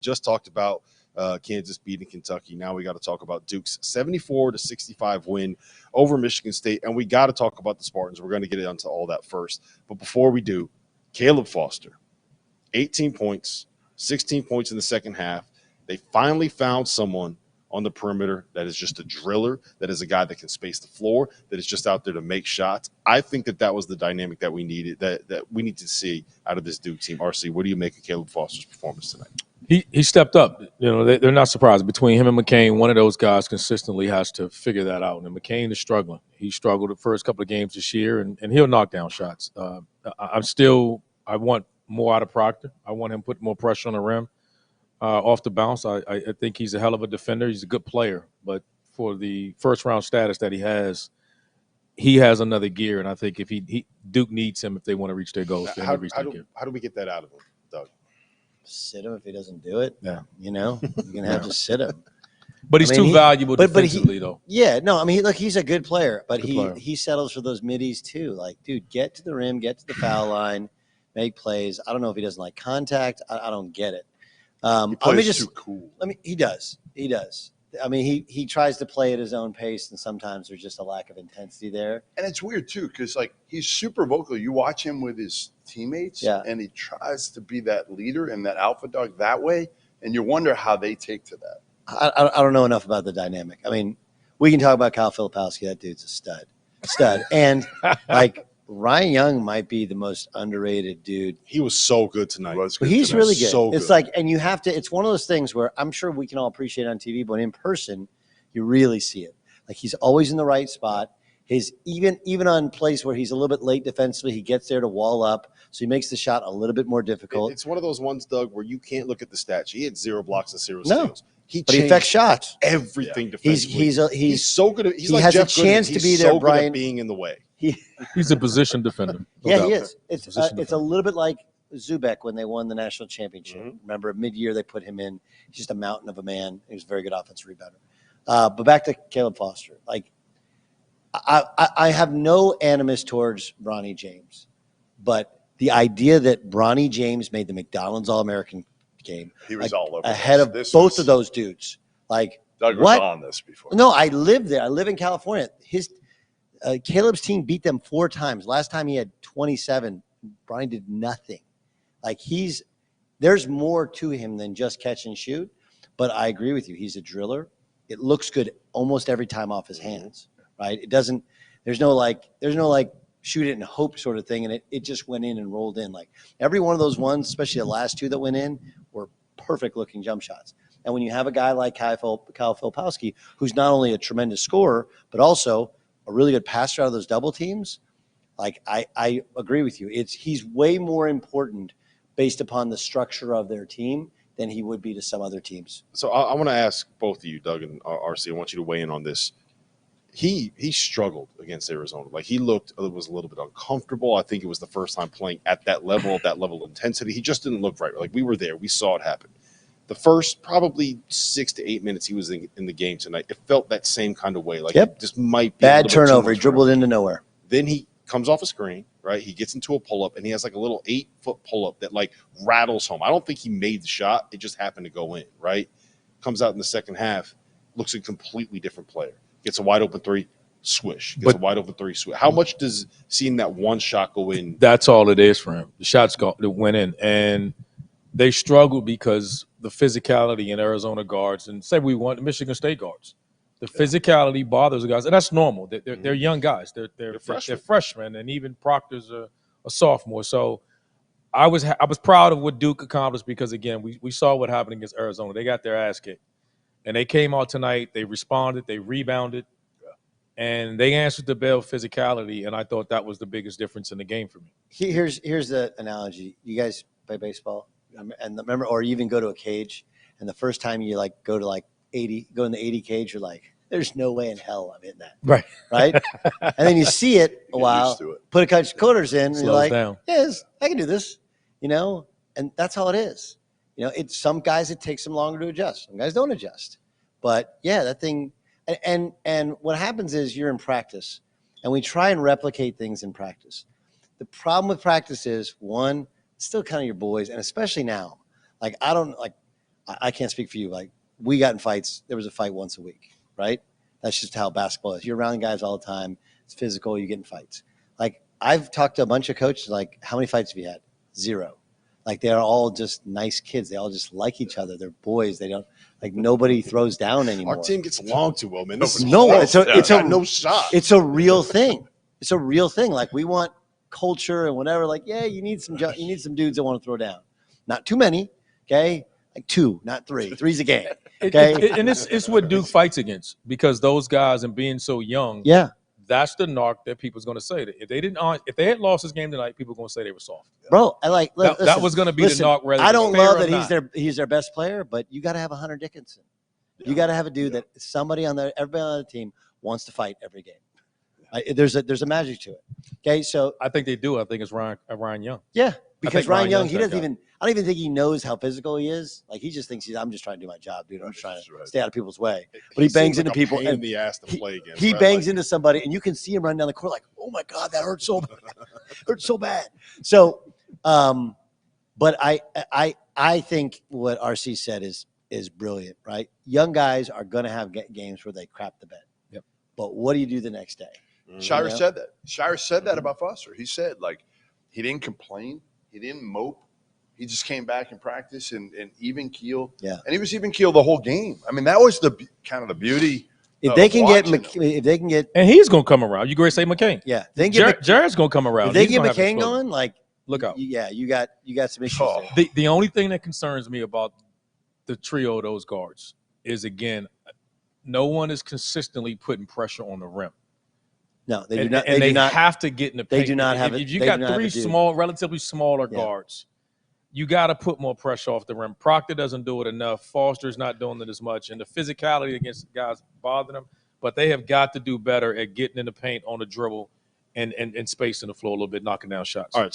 just talked about Kansas beating Kentucky. Now we got to talk about Duke's 74-65 win over Michigan State, and we got to talk about the Spartans. We're going to get into all that first. But before we do, Caleb Foster, 18 points, 16 points in the second half. They finally found someone on the perimeter that is just a driller, that is a guy that can space the floor, that is just out there to make shots. I think that was the dynamic that we needed, that we need to see out of this Duke team. RC, what do you make of Caleb Foster's performance tonight? He stepped up. You know, they're not surprised. Between him and McCain, one of those guys consistently has to figure that out. And McCain is struggling. He struggled the first couple of games this year, and he'll knock down shots. I want more out of Proctor. I want him to put more pressure on the rim. Off the bounce, I think he's a hell of a defender. He's a good player, but for the first-round status that he has another gear, and I think if Duke needs him if they want to reach their goals. How do we get that out of him, Doug? Sit him if he doesn't do it. Yeah, you know, you're gonna have to sit him. But he's too valuable defensively, though. Yeah, no, I mean, he's a good player, but he settles for those middies too. Like, dude, get to the rim, get to the foul line, make plays. I don't know if he doesn't like contact. I don't get it. He plays too cool. He does. I mean, he tries to play at his own pace, and sometimes there's just a lack of intensity there. And it's weird too, because like he's super vocal. You watch him with his teammates, and he tries to be that leader and that alpha dog that way, and you wonder how they take to that. I don't know enough about the dynamic. I mean, we can talk about Kyle Filipowski. That dude's a stud, and like. Ryan Young might be the most underrated dude. He was so good tonight. He's really good. So it's like, and you have to, it's one of those things where I'm sure we can all appreciate it on TV, but in person, you really see it. Like he's always in the right spot. Even on plays where he's a little bit late defensively, he gets there to wall up. So he makes the shot a little bit more difficult. It's one of those ones, Doug, where you can't look at the stats. He had 0 blocks and 0 steals. But he affects shots. Everything defensively. He's so good. He has a chance to be there, Brian. At being in the way. He's a position defender. He is. It's a little bit like Zubek when they won the national championship. Mm-hmm. Remember, mid-year they put him in. He's just a mountain of a man. He was a very good offensive rebounder. But back to Caleb Foster. Like, I have no animus towards Bronny James, but the idea that Bronny James made the McDonald's All-American game, he was all over ahead of both of those dudes. Like, Doug was on this before. No, I live there. I live in California. Caleb's team beat them 4 times. Last time he had 27. Brian did nothing. Like there's more to him than just catch and shoot. But I agree with you. He's a driller. It looks good almost every time off his hands, right? It doesn't. There's no shoot it and hope sort of thing, and it just went in and rolled in. Like every one of those ones, especially the last 2 that went in, were perfect looking jump shots. And when you have a guy like Kyle Filipowski, who's not only a tremendous scorer but also a really good passer out of those double teams, like I agree with you. He's way more important based upon the structure of their team than he would be to some other teams. So I want to ask both of you, Doug and RC, I want you to weigh in on this. He struggled against Arizona. Like it was a little bit uncomfortable. I think it was the first time playing at that level of intensity. He just didn't look right. Like we were there. We saw it happen. The first probably 6 to 8 minutes he was in the game tonight, it felt that same kind of way. Like it just might be bad turnover. He dribbled into nowhere. Then he comes off a screen, right? He gets into a pull-up, and he has like a little 8-foot pull-up that like rattles home. I don't think he made the shot. It just happened to go in, right? Comes out in the second half, looks a completely different player. Gets a wide open 3, swish. Gets a wide open 3, swish. How much does seeing that one shot go in? That's all it is for him. The shots that went in, and they struggled because the physicality in Arizona guards, and say we want Michigan State guards, the physicality bothers the guys, and that's normal. They're young guys. They're freshmen, and even Proctor's a sophomore. So I was proud of what Duke accomplished because again we saw what happened against Arizona. They got their ass kicked, and they came out tonight. They responded. They rebounded, and they answered the bell physicality. And I thought that was the biggest difference in the game for me. Here's the analogy. You guys play baseball? And remember, or you even go to a cage, and the first time you like go to like 80, go in the 80 cage, you're like, there's no way in hell I'm hitting that. Right. And then you see it a while, put a couple quarters in, and you're like, yes, I can do this, and that's all it is. It's some guys, it takes them longer to adjust. Some guys don't adjust. But yeah, that thing, and what happens is you're in practice, and we try and replicate things in practice. The problem with practice is, one, it's still kind of your boys, and especially now. Like, I'm I can't speak for you. Like, we got in fights. There was a fight once a week, right? That's just how basketball is. You're around guys all the time. It's physical. You get in fights. Like, I've talked to a bunch of coaches, like, how many fights have you had? 0. Like, they're all just nice kids. They all just like each other. They're boys. They don't, like, nobody throws down anymore. Our team gets along too well, man. This is No, horrible. it's a no shot. It's a real thing. It's a real thing. Like, we want culture and whatever. Like, yeah, you need some dudes that want to throw down. Not too many, okay? Like 2, not 3. 3's a game, okay? And it's what Duke fights against, because those guys and being so young, Yeah. that's the knock that people's going to say. That if they had lost this game tonight, people are going to say they were soft. Bro, I like that was going to be the knock. Rather, I don't fair love or that he's their best player, but you got to have a Hunter Dickinson. You got to have a dude that somebody everybody on the team wants to fight every game. There's a magic to it. Okay, so I think they do. I think it's Ryan Young. Yeah, because Ryan Young, Young's he that doesn't guy. even. I don't even think he knows how physical he is. Like, he just thinks I'm just trying to do my job, dude. I'm just trying to stay out of people's way. But he bangs seems into like a people pain and in the ass to play against. he right? bangs Like, into somebody, and you can see him run down the court like, oh my god, that hurts so bad. Hurts so bad. So, but I think what RC said is brilliant, right? Young guys are going to have games where they crap the bed. Yep. But what do you do the next day? Shira said that. Shira said that about Foster. He said, like, he didn't complain. He didn't mope. He just came back in practice and even keel. Yeah. And he was even keel the whole game. I mean, that was the kind of the beauty. If they can get, And he's going to come around. You going to say McCain? yeah, they can get Jared's going to come around. if they He's get gonna have to McCain explode. going, like, Look out. yeah, you got some issues. Oh. There. The only thing that concerns me about the trio of those guards is, again, no one is consistently putting pressure on the rim. No, they do And not. they do not. have to get in the They paint. do not have If it. you They got do not have three a dude. relatively smaller Yeah. guards, you got to put more pressure off the rim. Proctor doesn't do it enough. Foster's not doing it as much. And the physicality against guys bothering them. But they have got to do better at getting in the paint on the dribble and spacing the floor a little bit, knocking down shots. all right.